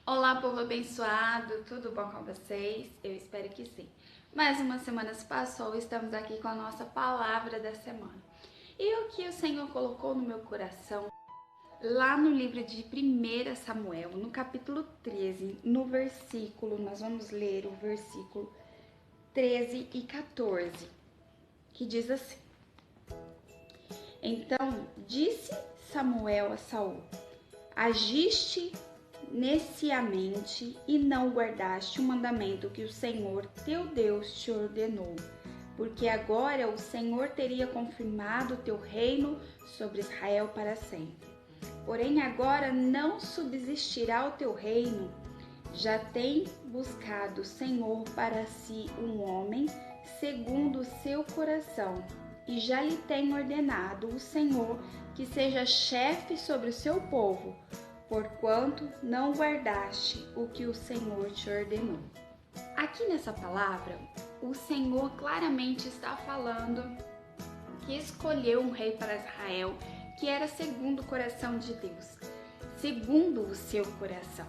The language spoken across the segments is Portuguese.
Olá, povo abençoado, tudo bom com vocês? Eu espero que sim. Mais uma semana se passou, estamos aqui com a nossa palavra da semana. E o que o Senhor colocou no meu coração, lá no livro de 1 Samuel, no capítulo 13, no versículo, nós vamos ler o versículo 13 e 14, que diz assim: Então disse Samuel a Saul: Agiste neciamente e não guardaste o mandamento que o Senhor teu Deus te ordenou, porque agora o Senhor teria confirmado o teu reino sobre Israel para sempre. Porém agora não subsistirá o teu reino. Já tem buscado o Senhor para si um homem segundo o seu coração, e já lhe tem ordenado o Senhor que seja chefe sobre o seu povo, porquanto não guardaste o que o Senhor te ordenou. Aqui nessa palavra, o Senhor claramente está falando que escolheu um rei para Israel que era segundo o coração de Deus, segundo o seu coração.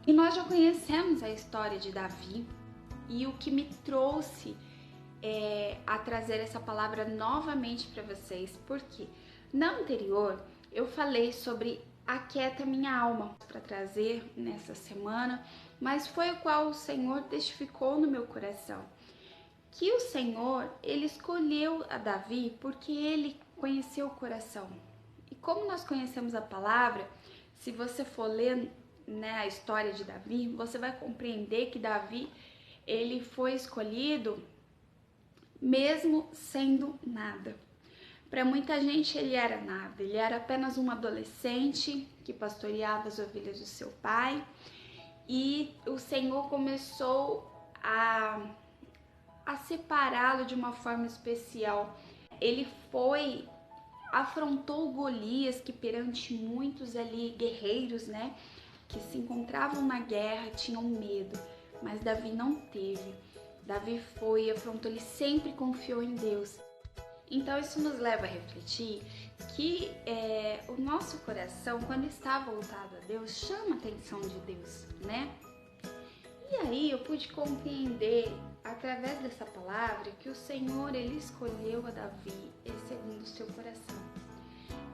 E nós já conhecemos a história de Davi, e o que me trouxe a trazer essa palavra novamente para vocês, porque na anterior eu falei sobre Aquieta minha alma para trazer nessa semana, mas foi o qual o Senhor testificou no meu coração, que o Senhor, ele escolheu a Davi porque ele conheceu o coração. E como nós conhecemos a palavra, se você for ler, a história de Davi, você vai compreender que Davi, ele foi escolhido mesmo sendo nada. Para muita gente ele era nada, ele era apenas um adolescente que pastoreava as ovelhas do seu pai, e o Senhor começou a separá-lo de uma forma especial. Ele afrontou Golias, que perante muitos ali guerreiros, que se encontravam na guerra, tinham medo, mas Davi não teve. Davi afrontou, ele sempre confiou em Deus. Então isso nos leva a refletir que o nosso coração, quando está voltado a Deus, chama a atenção de Deus, E aí eu pude compreender, através dessa palavra, que o Senhor, ele escolheu a Davi segundo o seu coração.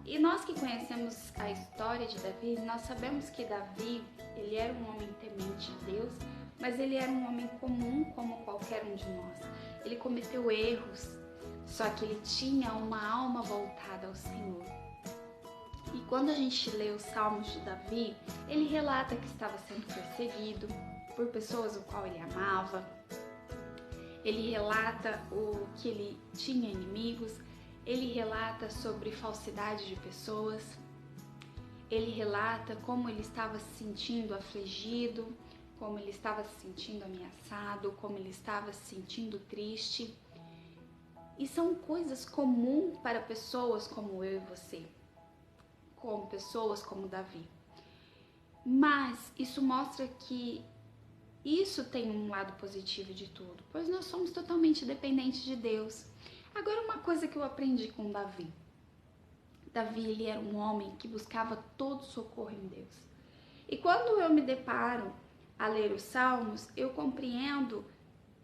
E nós que conhecemos a história de Davi, nós sabemos que Davi, ele era um homem temente a Deus, mas ele era um homem comum como qualquer um de nós. Ele cometeu erros, só que ele tinha uma alma voltada ao Senhor. E quando a gente lê os Salmos de Davi, ele relata que estava sendo perseguido por pessoas o qual ele amava. Ele relata que ele tinha inimigos. Ele relata sobre falsidade de pessoas. Ele relata como ele estava se sentindo afligido, como ele estava se sentindo ameaçado, como ele estava se sentindo triste. E são coisas comuns para pessoas como eu e você, como pessoas como Davi. Mas isso mostra que isso tem um lado positivo de tudo, pois nós somos totalmente dependentes de Deus. Agora, uma coisa que eu aprendi com Davi. Davi, ele era um homem que buscava todo socorro em Deus. E quando eu me deparo a ler os Salmos, eu compreendo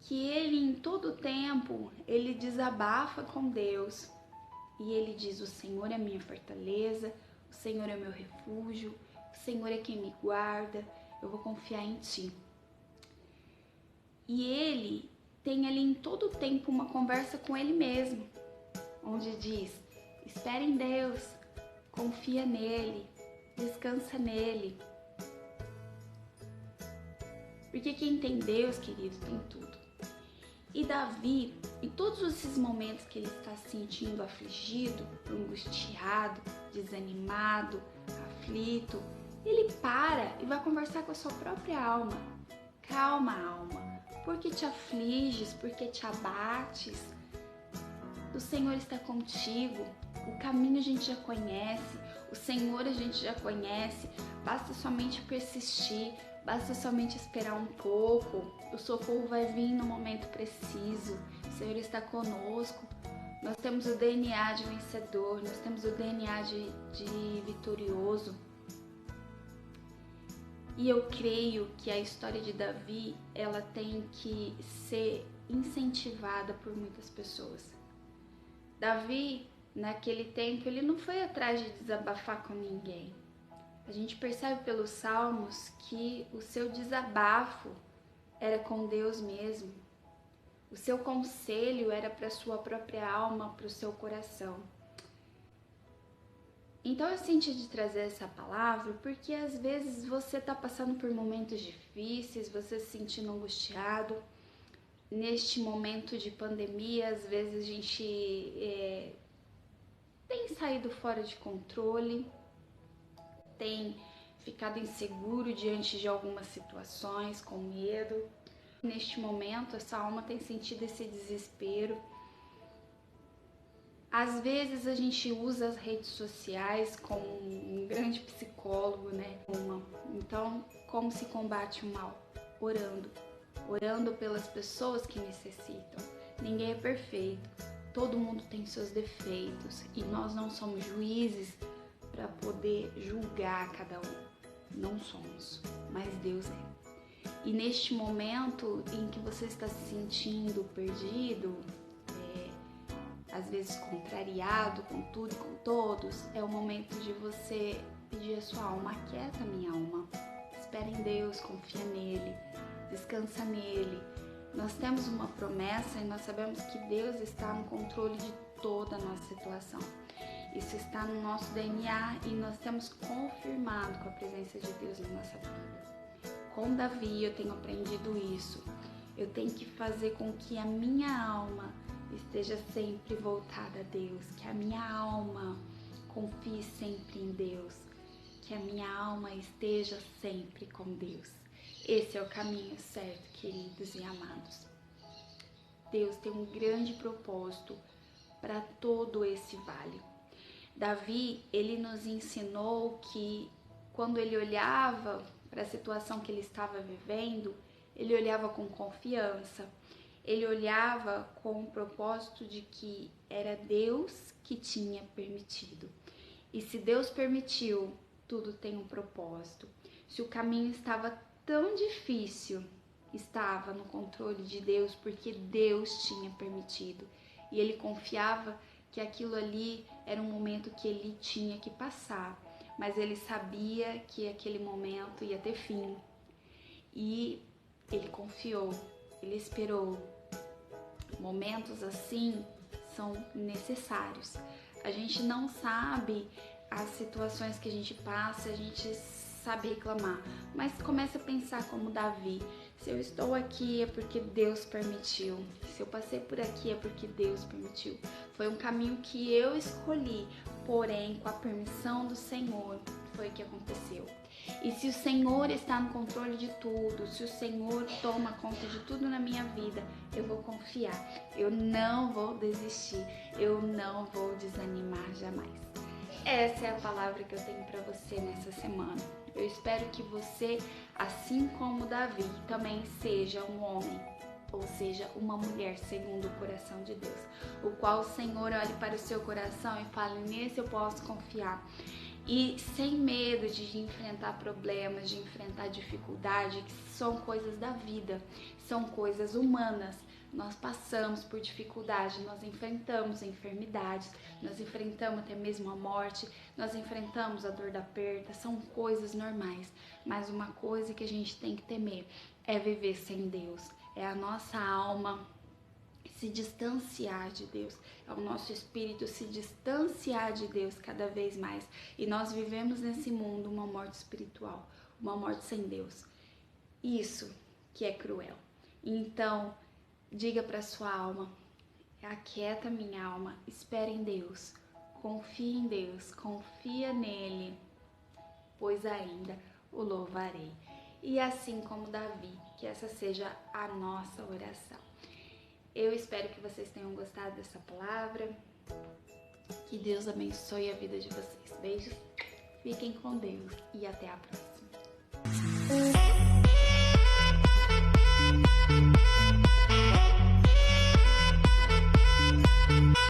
que ele em todo tempo, ele desabafa com Deus, e ele diz: o Senhor é minha fortaleza, o Senhor é meu refúgio, o Senhor é quem me guarda, eu vou confiar em Ti. E ele tem ali em todo tempo uma conversa com ele mesmo, onde diz: espera em Deus, confia nele, descansa nele. Porque quem tem Deus, querido, tem tudo. E Davi, em todos esses momentos que ele está se sentindo afligido, angustiado, desanimado, aflito, ele para e vai conversar com a sua própria alma. Calma, alma, por que te afliges, por que te abates? O Senhor está contigo, o caminho a gente já conhece, o Senhor a gente já conhece, basta somente persistir, basta somente esperar um pouco, o socorro vai vir no momento preciso, o Senhor está conosco. Nós temos o DNA de vencedor, nós temos o DNA de vitorioso. E eu creio que a história de Davi, ela tem que ser incentivada por muitas pessoas. Davi, naquele tempo, ele não foi atrás de desabafar com ninguém. A gente percebe pelos salmos que o seu desabafo era com Deus mesmo. O seu conselho era para a sua própria alma, para o seu coração. Então eu senti de trazer essa palavra porque às vezes você está passando por momentos difíceis, você se sentindo angustiado. Neste momento de pandemia, às vezes a gente tem saído fora de controle, tem ficado inseguro diante de algumas situações, com medo. Neste momento, essa alma tem sentido esse desespero. Às vezes a gente usa as redes sociais como um grande psicólogo, né? Então, como se combate o mal? Orando pelas pessoas que necessitam. Ninguém é perfeito, todo mundo tem seus defeitos e nós não somos juízes para poder julgar cada um. Não somos, mas Deus é. E neste momento em que você está se sentindo perdido, às vezes contrariado com tudo e com todos, é o momento de você pedir a sua alma: aquieta minha alma, espera em Deus, confia nele, descansa nele. Nós temos uma promessa e nós sabemos que Deus está no controle de toda a nossa situação. Isso está no nosso DNA e nós temos confirmado com a presença de Deus na nossa vida. Com Davi eu tenho aprendido isso. Eu tenho que fazer com que a minha alma esteja sempre voltada a Deus, que a minha alma confie sempre em Deus, que a minha alma esteja sempre com Deus. Esse é o caminho certo, queridos e amados. Deus tem um grande propósito para todo esse vale. Davi, ele nos ensinou que quando ele olhava para a situação que ele estava vivendo, ele olhava com confiança, ele olhava com o propósito de que era Deus que tinha permitido. E se Deus permitiu, tudo tem um propósito. Se o caminho estava tão difícil, estava no controle de Deus, porque Deus tinha permitido. E ele confiava que aquilo ali era um momento que ele tinha que passar, mas ele sabia que aquele momento ia ter fim. E ele confiou, ele esperou. Momentos assim são necessários. A gente não sabe as situações que a gente passa, a gente sabe reclamar, mas começa a pensar como Davi: se eu estou aqui é porque Deus permitiu, se eu passei por aqui é porque Deus permitiu. Foi um caminho que eu escolhi, porém com a permissão do Senhor foi o que aconteceu. E se o Senhor está no controle de tudo, se o Senhor toma conta de tudo na minha vida, eu vou confiar, eu não vou desistir, eu não vou desanimar jamais. Essa é a palavra que eu tenho para você nessa semana. Eu espero que você, assim como Davi, também seja um homem, ou seja, uma mulher segundo o coração de Deus, o qual o Senhor olhe para o seu coração e fale: nesse eu posso confiar. E sem medo de enfrentar problemas, de enfrentar dificuldade, que são coisas da vida, são coisas humanas. Nós passamos por dificuldade, nós enfrentamos enfermidades, nós enfrentamos até mesmo a morte, nós enfrentamos a dor da perda, são coisas normais. Mas uma coisa que a gente tem que temer é viver sem Deus, é a nossa alma se distanciar de Deus, é o nosso espírito se distanciar de Deus cada vez mais. E nós vivemos nesse mundo uma morte espiritual, uma morte sem Deus. Isso que é cruel. Então, diga para sua alma: aquieta minha alma, espera em Deus, confia em Deus, confia nele, pois ainda o louvarei. E assim como Davi, que essa seja a nossa oração. Eu espero que vocês tenham gostado dessa palavra. Que Deus abençoe a vida de vocês. Beijos, fiquem com Deus e até a próxima.